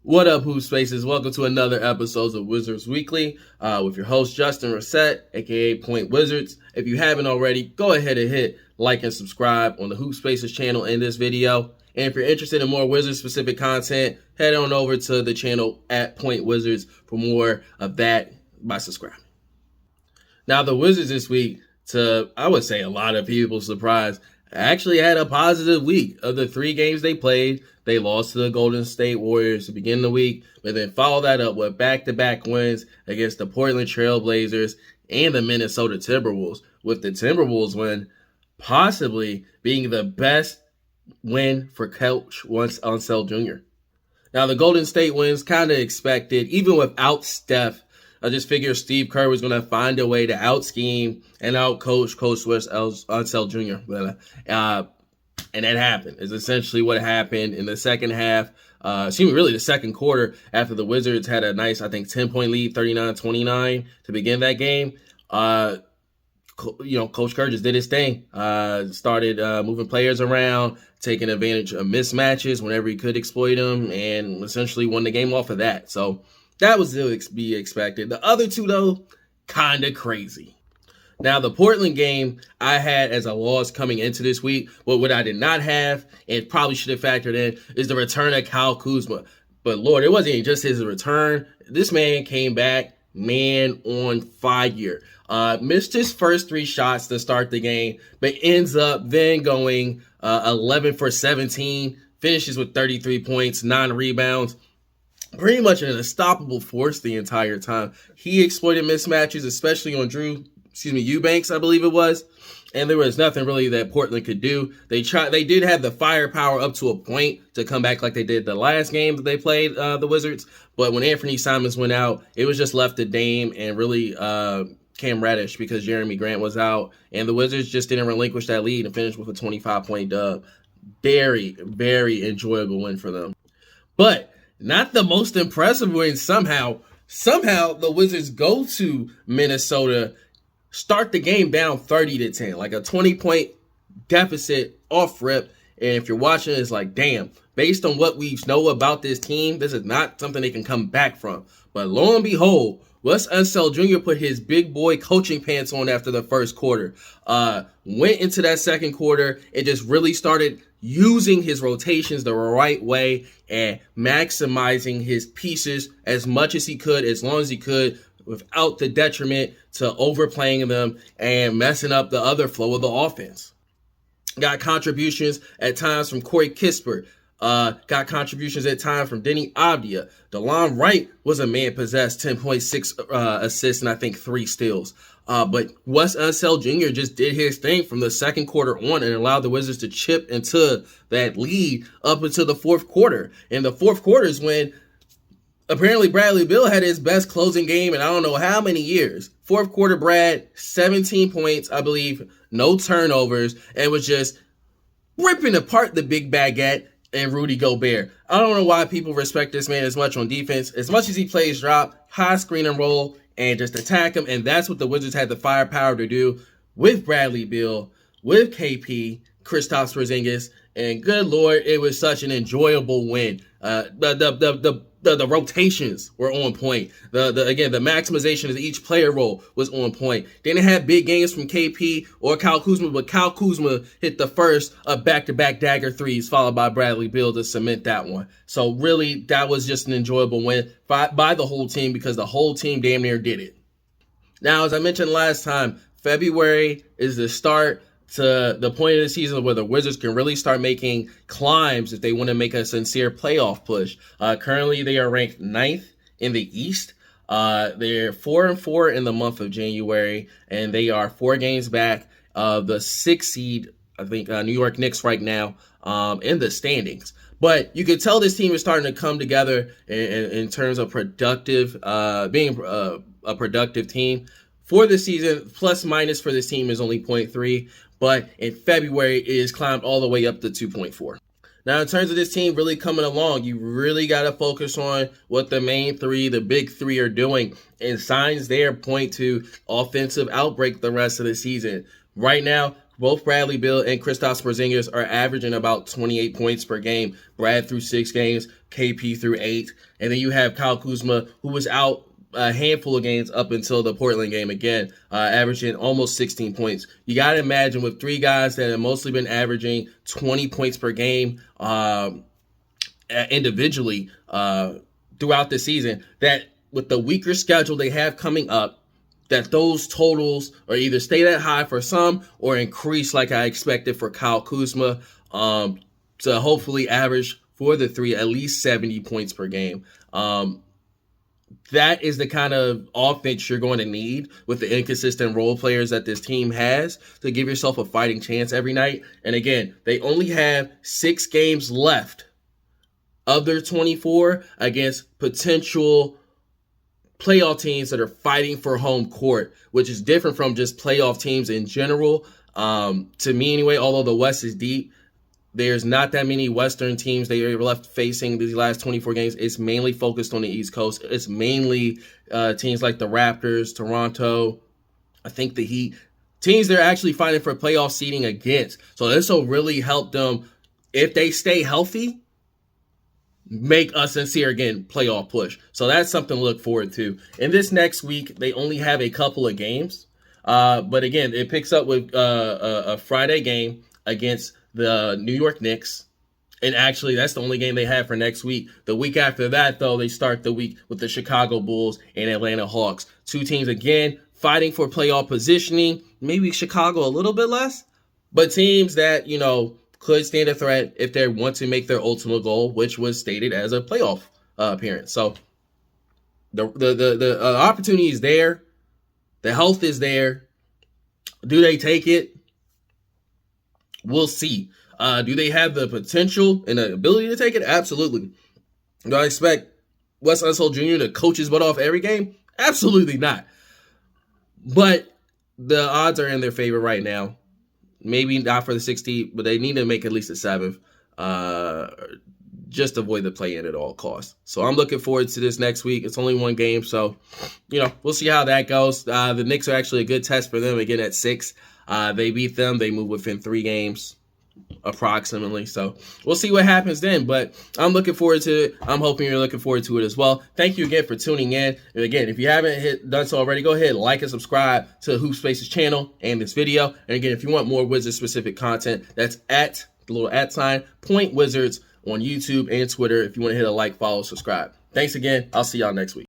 What up, Hoop Spaces? Welcome to another episode of Wizards Weekly with your host, Justin Reset, aka Point Wizards. If you haven't already, go ahead and hit like and subscribe on the Hoop Spaces channel in this video. And if you're interested in more Wizards-specific content, head on over to the channel at Point Wizards for more of that by subscribing. Now, the Wizards this week, to, I would say, a lot of people's surprise, actually had a positive week. Of the 3 games they played, they lost to the Golden State Warriors to begin the week, but then followed that up with back-to-back wins against the Portland Trail Blazers and the Minnesota Timberwolves, with the Timberwolves win possibly being the best win for Coach Unseld Jr. Now, the Golden State wins kind of expected, even without Steph. I just figured Steve Kerr was going to find a way to out-scheme and out-coach Coach Unseld Jr. And that happened. It's essentially what happened in the second half. Really the second quarter, after the Wizards had a nice, 10-point lead, 39-29 to begin that game. Coach Kerr just did his thing. Started moving players around, taking advantage of mismatches whenever he could exploit them, and essentially won the game off of that. So that was to be expected. The other two, though, kind of crazy. Now, the Portland game I had as a loss coming into this week, but what I did not have and probably should have factored in is the return of Kyle Kuzma. But, Lord, it wasn't even just his return. This man came back, man on fire. Missed his first 3 shots to start the game, but ends up then going 11 for 17, finishes with 33 points, 9 rebounds. Pretty much an unstoppable force the entire time. He exploited mismatches, especially on Eubanks, I believe it was. And there was nothing really that Portland could do. They did have the firepower up to a point to come back like they did the last game that they played the Wizards. But when Anthony Simons went out, it was just left to Dame and really Cam Reddish because Jeremy Grant was out. And the Wizards just didn't relinquish that lead and finished with a 25-point dub. Very, very enjoyable win for them. But not the most impressive win somehow. Somehow the Wizards go to Minnesota, start the game down 30-10, like a 20-point deficit off rip. And if you're watching, it's like, damn, based on what we know about this team, this is not something they can come back from. But lo and behold, Wes Unseld Jr. put his big boy coaching pants on after the first quarter. Went into that second quarter and just really started using his rotations the right way and maximizing his pieces as much as he could, as long as he could, without the detriment to overplaying them and messing up the other flow of the offense. Got contributions at times from Corey Kispert. Got contributions at times from Denny Avdia. DeLon Wright was a man-possessed 10.6 assists and I think 3 steals. But Wes Unseld Jr. just did his thing from the second quarter on and allowed the Wizards to chip into that lead up until the fourth quarter. And the fourth quarter is when apparently Bradley Beal had his best closing game in I don't know how many years. Fourth quarter, Brad, 17 points, I believe, no turnovers, and was just ripping apart the big baguette and Rudy Gobert. I don't know why people respect this man as much on defense. As much as he plays drop, high screen and roll, and just attack him, and that's what the Wizards had the firepower to do with Bradley Beal, with KP, Kristaps Porzingis, and good Lord, it was such an enjoyable win. The rotations were on point. The maximization of each player role was on point. They didn't have big games from KP or Kyle Kuzma, but Kyle Kuzma hit the first of back-to-back dagger threes, followed by Bradley Beal to cement that one. So really, that was just an enjoyable win by the whole team because the whole team damn near did it. Now, as I mentioned last time, February is the start to the point of the season where the Wizards can really start making climbs if they want to make a sincere playoff push. Currently, they are ranked 9th in the East. They're 4-4 in the month of January, and they are 4 games back of the 6th seed, I think, New York Knicks right now in the standings. But you can tell this team is starting to come together in terms of being a productive team. For the season, plus minus for this team is only 0.3. But in February, it has climbed all the way up to 2.4. Now, in terms of this team really coming along, you really got to focus on what the main 3, the big 3 are doing. And signs there point to offensive outbreak the rest of the season. Right now, Both Bradley Beal and Kristaps Porzingis are averaging about 28 points per game. Brad through 6 games, KP through 8. And then you have Kyle Kuzma, who was out a handful of games up until the Portland game again, averaging almost 16 points. You got to imagine with 3 guys that have mostly been averaging 20 points per game individually throughout the season, that with the weaker schedule they have coming up, that those totals are either stay that high for some or increase like I expected for Kyle Kuzma to hopefully average for the 3 at least 70 points per game. That is the kind of offense you're going to need with the inconsistent role players that this team has to give yourself a fighting chance every night. And again, they only have 6 games left of their 24 against potential playoff teams that are fighting for home court, which is different from just playoff teams in general. To me anyway, although the West is deep, there's not that many Western teams they are left facing these last 24 games. It's mainly focused on the East Coast. It's mainly teams like the Raptors, Toronto, I think the Heat, teams they're actually fighting for playoff seeding against. So this will really help them, if they stay healthy, make a sincere, again, playoff push. So that's something to look forward to. And this next week, they only have a couple of games. But again, it picks up with a Friday game against the New York Knicks. And actually, that's the only game they have for next week. The week after that, though, they start the week with the Chicago Bulls and Atlanta Hawks. 2 teams, again, fighting for playoff positioning. Maybe Chicago a little bit less. But teams that, could stand a threat if they want to make their ultimate goal, which was stated as a playoff appearance. So the opportunity is there. The health is there. Do they take it? We'll see. Do they have the potential and the ability to take it? Absolutely. Do I expect Wes Unseld Jr. to coach his butt off every game? Absolutely not. But the odds are in their favor right now. Maybe not for the 60th, but they need to make at least a 7th. Just avoid the play-in at all costs. So I'm looking forward to this next week. It's only 1 game, so, we'll see how that goes. The Knicks are actually a good test for them again at 6. They beat them. They move within 3 games approximately. So we'll see what happens then, but I'm looking forward to it. I'm hoping you're looking forward to it as well. Thank you again for tuning in. And again, if you haven't done so already, go ahead and like and subscribe to Hoop Spaces channel and this video. And again, if you want more Wizards specific content, that's at the little @ Point Wizards on YouTube and Twitter. If you want to hit a like, follow, subscribe. Thanks again. I'll see y'all next week.